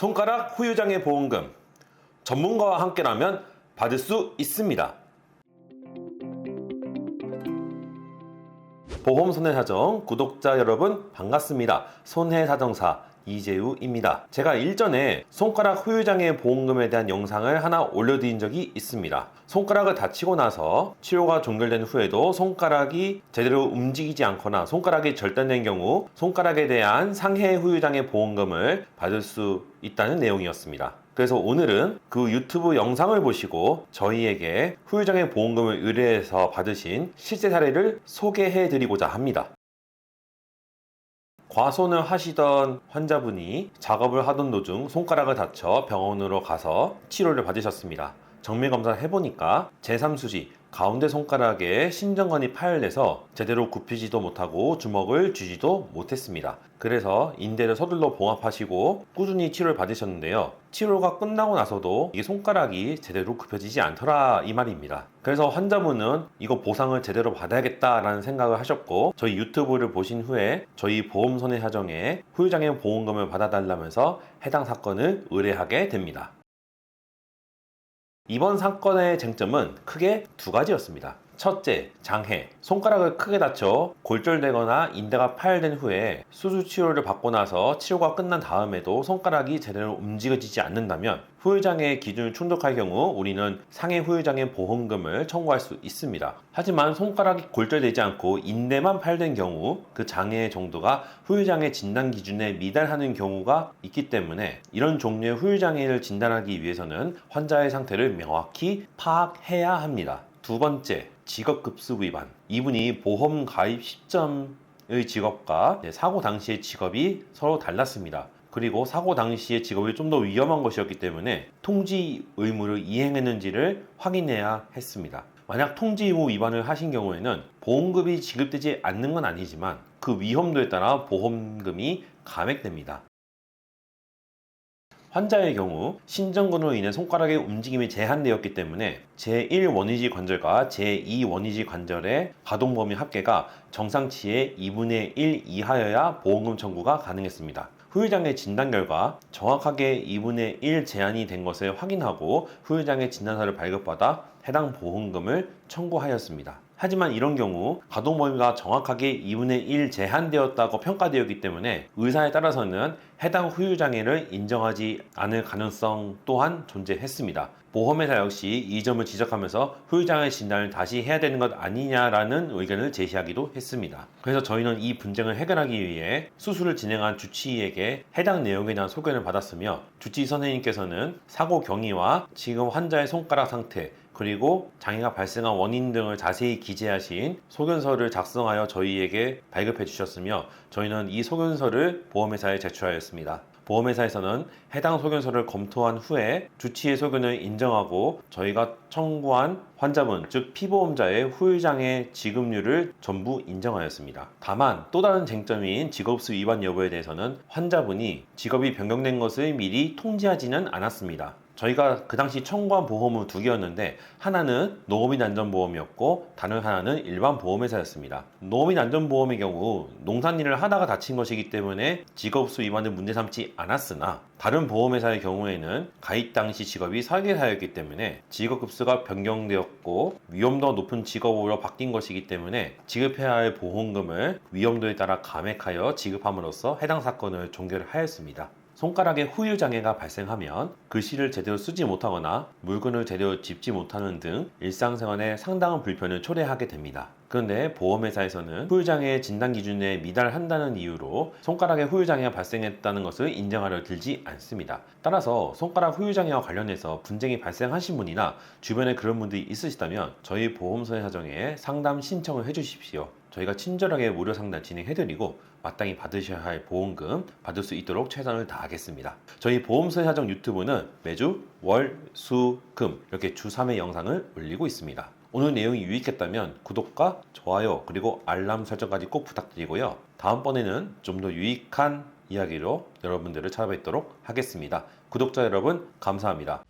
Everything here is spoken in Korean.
손가락 후유장애 보험금, 전문가와 함께라면 받을 수 있습니다. 보험손해사정 구독자 여러분 반갑습니다. 손해사정사 이재우입니다. 제가 일전에 손가락 후유장애 보험금에 대한 영상을 하나 올려드린 적이 있습니다. 손가락을 다치고 나서 치료가 종결된 후에도 손가락이 제대로 움직이지 않거나 손가락이 절단된 경우 손가락에 대한 상해 후유장애 보험금을 받을 수 있다는 내용이었습니다. 그래서 오늘은 그 유튜브 영상을 보시고 저희에게 후유장애 보험금을 의뢰해서 받으신 실제 사례를 소개해 드리고자 합니다. 과손을 하시던 환자분이 작업을 하던 도중 손가락을 다쳐 병원으로 가서 치료를 받으셨습니다. 정밀검사를 해보니까 제3수지 가운데 손가락에 신전관이 파열돼서 제대로 굽히지도 못하고 주먹을 쥐지도 못했습니다. 그래서 인대를 서둘러 봉합하시고 꾸준히 치료를 받으셨는데요. 치료가 끝나고 나서도 이 손가락이 제대로 굽혀지지 않더라 이 말입니다. 그래서 환자분은 이거 보상을 제대로 받아야겠다라는 생각을 하셨고 저희 유튜브를 보신 후에 저희 보험손해사정에 후유장애 보험금을 받아달라면서 해당 사건을 의뢰하게 됩니다. 이번 사건의 쟁점은 크게 두 가지였습니다. 첫째, 장해. 손가락을 크게 다쳐 골절되거나 인대가 파열된 후에 수술 치료를 받고 나서 치료가 끝난 다음에도 손가락이 제대로 움직여지지 않는다면 후유장애 기준을 충족할 경우 우리는 상해 후유장애 보험금을 청구할 수 있습니다. 하지만 손가락이 골절되지 않고 인대만 파열된 경우 그 장애의 정도가 후유장애 진단 기준에 미달하는 경우가 있기 때문에 이런 종류의 후유장애를 진단하기 위해서는 환자의 상태를 명확히 파악해야 합니다. 두 번째, 직업급수 위반. 이분이 보험 가입 시점의 직업과 사고 당시의 직업이 서로 달랐습니다. 그리고 사고 당시의 직업이 좀 더 위험한 것이었기 때문에 통지 의무를 이행했는지를 확인해야 했습니다. 만약 통지 의무 위반을 하신 경우에는 보험금이 지급되지 않는 건 아니지만 그 위험도에 따라 보험금이 감액됩니다. 환자의 경우 신전근으로 인해 손가락의 움직임이 제한되었기 때문에 제1 원위지 관절과 제2 원위지 관절의 가동 범위 합계가 정상치의 2분의 1 이하여야 보험금 청구가 가능했습니다. 후유장애 진단 결과 정확하게 2분의 1 제한이 된 것을 확인하고 후유장애 진단서를 발급받아 해당 보험금을 청구하였습니다. 하지만 이런 경우 가동 범위가 정확하게 2분의 1 제한되었다고 평가되었기 때문에 의사에 따라서는 해당 후유장애를 인정하지 않을 가능성 또한 존재했습니다. 보험회사 역시 이 점을 지적하면서 후유장애 진단을 다시 해야 되는 것 아니냐라는 의견을 제시하기도 했습니다. 그래서 저희는 이 분쟁을 해결하기 위해 수술을 진행한 주치의에게 해당 내용에 대한 소견을 받았으며 주치의 선생님께서는 사고 경위와 지금 환자의 손가락 상태 그리고 장애가 발생한 원인 등을 자세히 기재하신 소견서를 작성하여 저희에게 발급해 주셨으며 저희는 이 소견서를 보험회사에 제출하였습니다. 보험회사에서는 해당 소견서를 검토한 후에 주치의 소견을 인정하고 저희가 청구한 환자분, 즉 피보험자의 후유장애 지급률을 전부 인정하였습니다. 다만 또 다른 쟁점인 직업수 위반 여부에 대해서는 환자분이 직업이 변경된 것을 미리 통지하지는 않았습니다. 저희가 그 당시 청구한 보험은 두 개였는데 하나는 농업인안전보험이었고 다른 하나는 일반 보험회사였습니다. 농업인안전보험의 경우 농산일을 하다가 다친 것이기 때문에 직업수 위반을 문제 삼지 않았으나 다른 보험회사의 경우에는 가입 당시 직업이 설계사였기 때문에 직업급수가 변경되었고 위험도가 높은 직업으로 바뀐 것이기 때문에 지급해야 할 보험금을 위험도에 따라 감액하여 지급함으로써 해당 사건을 종결하였습니다. 손가락에 후유장애가 발생하면 글씨를 제대로 쓰지 못하거나 물건을 제대로 짚지 못하는 등 일상생활에 상당한 불편을 초래하게 됩니다. 그런데 보험회사에서는 후유장애 진단 기준에 미달한다는 이유로 손가락에 후유장애가 발생했다는 것을 인정하려 들지 않습니다. 따라서 손가락 후유장애와 관련해서 분쟁이 발생하신 분이나 주변에 그런 분들이 있으시다면 저희 보험손해사정에 상담 신청을 해주십시오. 저희가 친절하게 무료 상담 진행해드리고 마땅히 받으셔야 할 보험금 받을 수 있도록 최선을 다하겠습니다. 저희 보험손해사정 유튜브는 매주 월, 수, 금 이렇게 주 3회 영상을 올리고 있습니다. 오늘 내용이 유익했다면 구독과 좋아요 그리고 알람 설정까지 꼭 부탁드리고요. 다음번에는 좀 더 유익한 이야기로 여러분들을 찾아뵙도록 하겠습니다. 구독자 여러분 감사합니다.